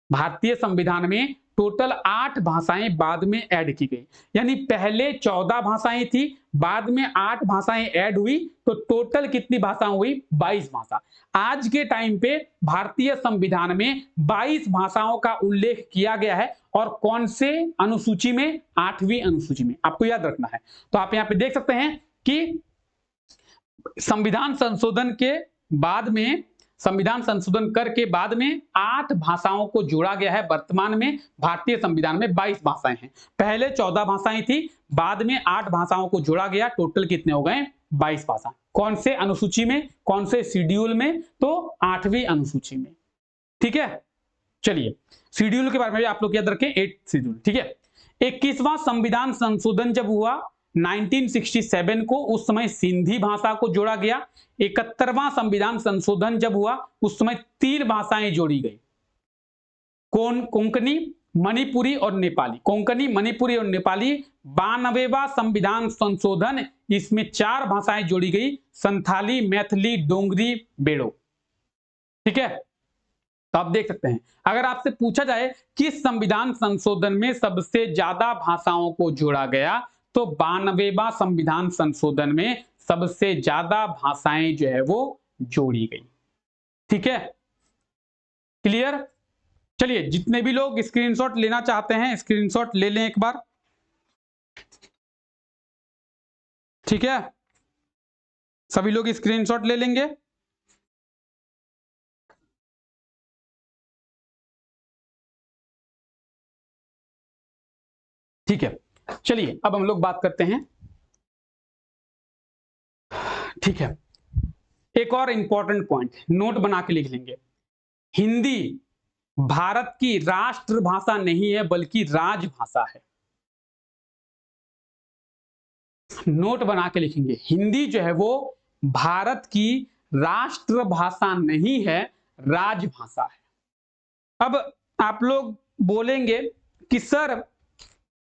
भारतीय संविधान में टोटल 8 भाषाएं बाद में ऐड की गई। यानी पहले 14 भाषाएं थी, बाद में 8 भाषाएं ऐड हुई, तो टोटल कितनी भाषा हुई? 22 भाषा। आज के टाइम पे भारतीय संविधान में 22 भाषाओं का उल्लेख किया गया है। और कौन से अनुसूची में? 8वीं अनुसूची में, आपको याद रखना है। तो आप यहां पे देख सकते हैं कि संविधान संशोधन के बाद में, संविधान संशोधन करके बाद में 8 भाषाओं को जोड़ा गया है। वर्तमान में भारतीय संविधान में 22 भाषाएं हैं। पहले 14 भाषाएं थी, बाद में 8 भाषाओं को जोड़ा गया। टोटल कितने हो गए? 22 भाषा। कौन से अनुसूची में? कौन से शेड्यूल में? तो 8वीं अनुसूची में। ठीक है, चलिए शेड्यूल के बारे में आप लोग याद रखें, 8 शेड्यूल। ठीक है, 21वां संविधान संशोधन जब हुआ 1967 को, उस समय सिंधी भाषा को जोड़ा गया। 71वां संविधान संशोधन जब हुआ उस समय 3 भाषाएं जोड़ी गई, कोंकणी, मणिपुरी और नेपाली। कोंकणी, मणिपुरी और नेपाली। 92वां संविधान संशोधन, इसमें 4 भाषाएं जोड़ी गई, संथाली, मैथिली, डोंगरी, बेड़ो। ठीक है, तो आप देख सकते हैं, अगर आपसे पूछा जाए किस संविधान संशोधन में सबसे ज्यादा भाषाओं को जोड़ा गया, तो 92वां संविधान संशोधन में सबसे ज्यादा भाषाएं जो है वो जोड़ी गई। ठीक है, क्लियर? चलिए, जितने भी लोग स्क्रीनशॉट लेना चाहते हैं स्क्रीनशॉट ले लें एक बार। ठीक है, सभी लोग स्क्रीनशॉट ले लेंगे। ठीक है, चलिए अब हम लोग बात करते हैं। ठीक है, एक और इंपॉर्टेंट पॉइंट नोट बना के लिख लेंगे। हिंदी भारत की राष्ट्रभाषा नहीं है, बल्कि राजभाषा है। नोट बना के लिखेंगे, हिंदी जो है वो भारत की राष्ट्रभाषा नहीं है, राजभाषा है। अब आप लोग बोलेंगे कि सर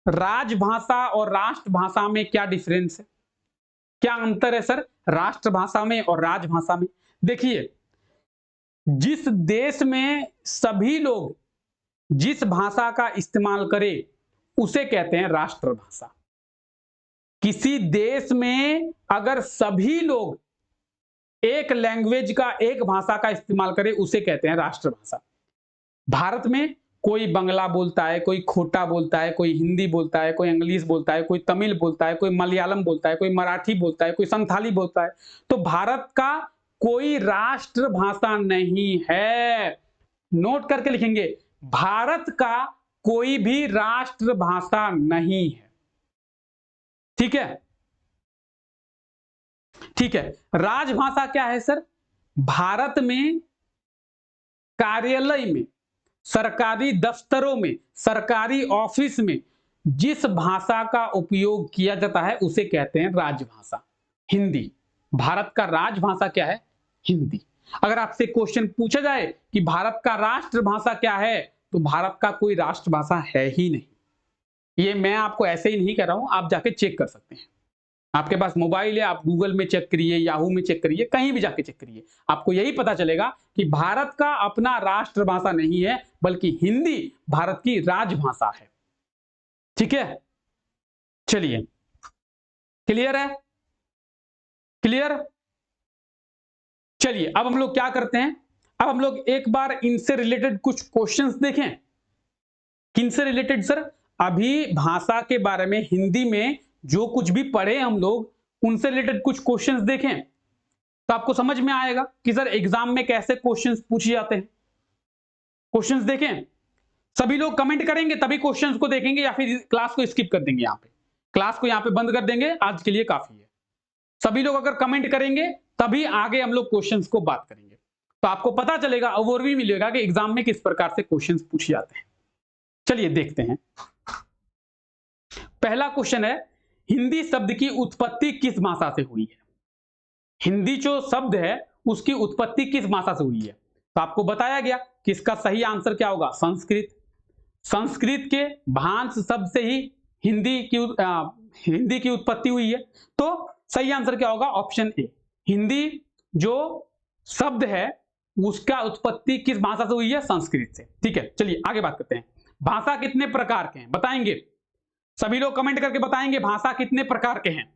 राजभाषा और राष्ट्रभाषा में क्या डिफरेंस है, क्या अंतर है सर राष्ट्रभाषा में और राजभाषा में? देखिए, जिस देश में सभी लोग जिस भाषा का इस्तेमाल करें उसे कहते हैं राष्ट्रभाषा। किसी देश में अगर सभी लोग एक लैंग्वेज का, एक भाषा का इस्तेमाल करें उसे कहते हैं राष्ट्रभाषा। भारत में कोई बंगला बोलता है, कोई खोटा बोलता है, कोई हिंदी बोलता है, कोई इंग्लिश बोलता है, कोई तमिल बोलता है, कोई मलयालम बोलता है, कोई मराठी बोलता है, कोई संथाली बोलता है। तो भारत का कोई राष्ट्रभाषा नहीं है। नोट करके लिखेंगे, भारत का कोई भी राष्ट्रभाषा नहीं है। ठीक है, ठीक है। राजभाषा क्या है सर? भारत में कार्यालय में, सरकारी दफ्तरों में, सरकारी ऑफिस में जिस भाषा का उपयोग किया जाता है उसे कहते हैं राजभाषा, हिंदी। भारत का राजभाषा क्या है? हिंदी। अगर आपसे क्वेश्चन पूछा जाए कि भारत का राष्ट्रभाषा क्या है, तो भारत का कोई राष्ट्रभाषा है ही नहीं। ये मैं आपको ऐसे ही नहीं कह रहा हूं, आप जाके चेक कर सकते हैं। आपके पास मोबाइल है, आप गूगल में चेक करिए, याहू में चेक करिए, कहीं भी जाके चेक करिए, आपको यही पता चलेगा कि भारत का अपना राष्ट्रभाषा नहीं है, बल्कि हिंदी भारत की राजभाषा है। ठीक है, चलिए, क्लियर है? क्लियर? चलिए, अब हम लोग क्या करते हैं, अब हम लोग एक बार इनसे रिलेटेड कुछ क्वेश्चंस देखें। किनसे रिलेटेड सर? अभी भाषा के बारे में हिंदी में जो कुछ भी पढ़े हम लोग उनसे रिलेटेड कुछ क्वेश्चंस देखें तो आपको समझ में आएगा कि सर एग्जाम में कैसे क्वेश्चंस पूछे जाते हैं। क्वेश्चंस देखें, सभी लोग कमेंट करेंगे तभी क्वेश्चंस को देखेंगे, या फिर क्लास को स्किप कर देंगे, यहां पे क्लास को यहां पे बंद कर देंगे, आज के लिए काफी है। सभी लोग अगर कमेंट करेंगे तभी आगे हम लोग क्वेश्चंस को बात करेंगे, तो आपको पता चलेगा, ओवरव्यू मिलेगा कि एग्जाम में किस प्रकार से क्वेश्चंस पूछे जाते हैं। चलिए देखते हैं। पहला क्वेश्चन है, हिंदी शब्द की उत्पत्ति किस भाषा से हुई है? हिंदी जो शब्द है उसकी उत्पत्ति किस भाषा से हुई है? तो आपको बताया गया कि इसका सही आंसर क्या होगा? संस्कृत। संस्कृत के भांस शब्द से ही हिंदी की उत्पत्ति हुई है। तो सही आंसर क्या होगा? Option A. हिंदी जो शब्द है उसका उत्पत्ति किस भाषा से हुई है? संस्कृत से। ठीक है, चलिए आगे बात करते हैं। भाषा कितने प्रकार के हैं बताएंगे? सभी लोग कमेंट करके बताएंगे भाषा कितने प्रकार के हैं।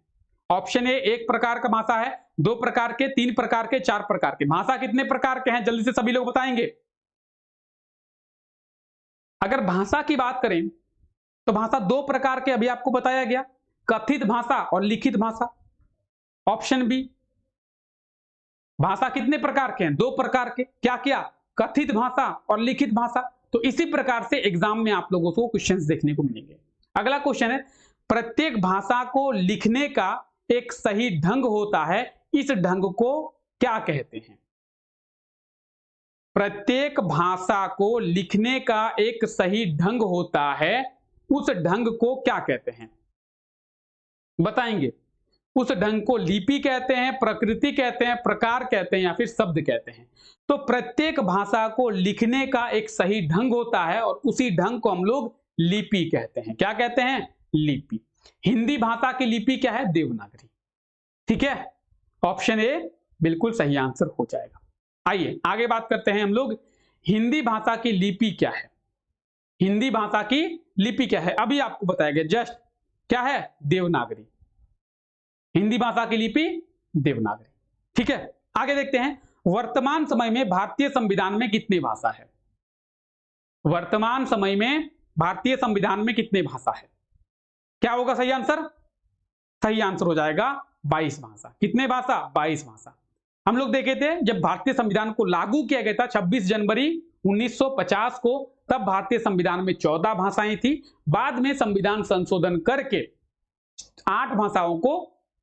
ऑप्शन ए एक प्रकार का भाषा है, 2 प्रकार के, 3 प्रकार के, 4 प्रकार के। भाषा कितने प्रकार के हैं जल्दी से सभी लोग बताएंगे। अगर भाषा की बात करें तो भाषा 2 प्रकार के अभी आपको बताया गया, कथित भाषा और लिखित भाषा। Option B. भाषा कितने प्रकार के हैं? 2 प्रकार के। क्या क्या? कथित भाषा और लिखित भाषा। तो इसी प्रकार से एग्जाम में आप लोगों को क्वेश्चंस देखने को मिलेंगे। अगला क्वेश्चन है, प्रत्येक भाषा को लिखने का एक सही ढंग होता है, इस ढंग को क्या कहते हैं? प्रत्येक भाषा को लिखने का एक सही ढंग होता है, उस ढंग को क्या कहते हैं बताएंगे? उस ढंग को लिपि कहते हैं, प्रकृति कहते हैं, प्रकार कहते हैं या फिर शब्द कहते हैं? तो प्रत्येक भाषा को लिखने का एक सही ढंग होता है और उसी ढंग को हम लोग लिपि कहते हैं। क्या कहते हैं? लिपि। हिंदी भाषा की लिपि क्या है? देवनागरी। ठीक है, ऑप्शन ए बिल्कुल सही आंसर हो जाएगा। आइए आगे बात करते हैं हम लोग, हिंदी भाषा की लिपि क्या है? हिंदी भाषा की लिपि क्या है? अभी आपको बताया गया जस्ट, क्या है? देवनागरी। हिंदी भाषा की लिपि देवनागरी। ठीक है, आगे देखते हैं, वर्तमान समय में भारतीय संविधान में कितनी भाषा है? वर्तमान समय में भारतीय संविधान में कितनी भाषा है? क्या होगा सही आंसर? सही आंसर हो जाएगा 22 भाषा। कितने भाषा? 22 भाषा। हम लोग देखे थे जब भारतीय संविधान को लागू किया गया था 26 जनवरी 1950 को, तब भारतीय संविधान में 14 भाषाएं थी। बाद में संविधान संशोधन करके 8 भाषाओं को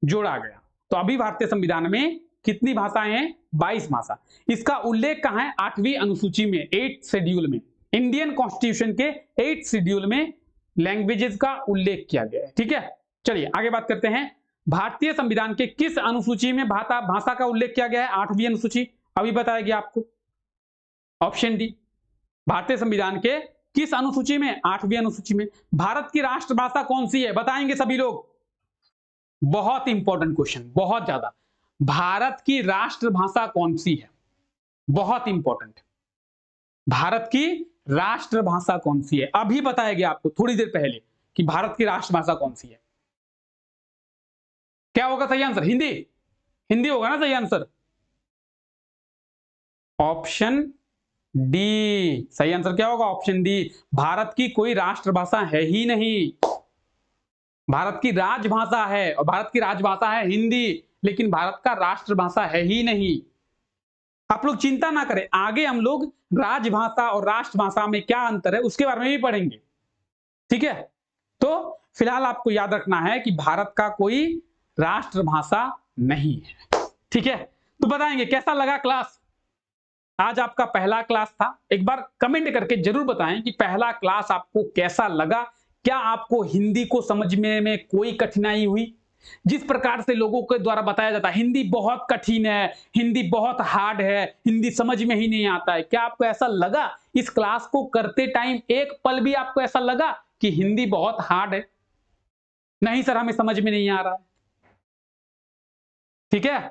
जोड़ा गया। तो अभी भारतीय संविधान में कितनी भाषाएं हैं? 22 भाषा। इसका उल्लेख कहां है? 8वीं अनुसूची में, 8th शेड्यूल में। इंडियन कॉन्स्टिट्यूशन के 8th शेड्यूल में लैंग्वेजेस का उल्लेख किया गया है। ठीक है, चलिए आगे बात करते हैं, भारतीय संविधान के किस अनुसूची में भाषा का उल्लेख किया गया है? 8वीं अनुसूची। अभी बताया गया आपको, ऑप्शन डी। भारतीय संविधान के किस अनुसूची में? 8वीं अनुसूची में। भारत की राष्ट्रभाषा कौन सी है बताएंगे सभी लोग? बहुत इंपॉर्टेंट क्वेश्चन, बहुत ज्यादा। भारत की राष्ट्रभाषा कौन सी है? बहुत इंपॉर्टेंट। भारत की राष्ट्रभाषा कौन सी है? अभी बताया गया आपको थोड़ी देर पहले कि भारत की राष्ट्रभाषा कौन सी है। क्या होगा सही आंसर? हिंदी। हिंदी होगा ना सही आंसर? ऑप्शन डी सही आंसर। क्या होगा? Option D. भारत की कोई राष्ट्रभाषा है ही नहीं, भारत की राजभाषा है, और भारत की राजभाषा है हिंदी, लेकिन भारत का राष्ट्रभाषा है ही नहीं। आप लोग चिंता ना करें, आगे हम लोग राजभाषा और राष्ट्रभाषा में क्या अंतर है उसके बारे में भी पढ़ेंगे। ठीक है, तो फिलहाल आपको याद रखना है कि भारत का कोई राष्ट्रभाषा नहीं है। ठीक है, तो बताएंगे कैसा लगा क्लास? आज आपका पहला क्लास था। एक बार कमेंट करके जरूर बताएं कि पहला क्लास आपको कैसा लगा। क्या आपको हिंदी को समझने में कोई कठिनाई हुई? जिस प्रकार से लोगों के द्वारा बताया जाता है हिंदी बहुत कठिन है, हिंदी बहुत हार्ड है, हिंदी समझ में ही नहीं आता है, क्या आपको ऐसा लगा? इस क्लास को करते टाइम एक पल भी आपको ऐसा लगा कि हिंदी बहुत हार्ड है? नहीं सर, हमें समझ में नहीं आ रहा है। ठीक है,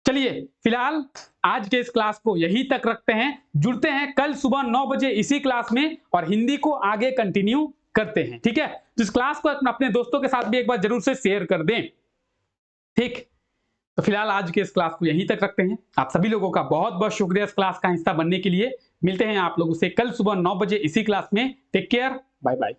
चलिए फिलहाल आज के इस क्लास को यहीं तक रखते हैं। जुड़ते हैं कल सुबह 9 बजे इसी क्लास में और हिंदी को आगे कंटिन्यू करते हैं। ठीक है, तो इस क्लास को अपने दोस्तों के साथ भी एक बार जरूर से शेयर कर दें। ठीक, तो फिलहाल आज के इस क्लास को यहीं तक रखते हैं। आप सभी लोगों का बहुत बहुत शुक्रिया इस क्लास का हिस्सा बनने के लिए। मिलते हैं आप लोगों से कल सुबह 9 बजे इसी क्लास में। Take care, bye bye.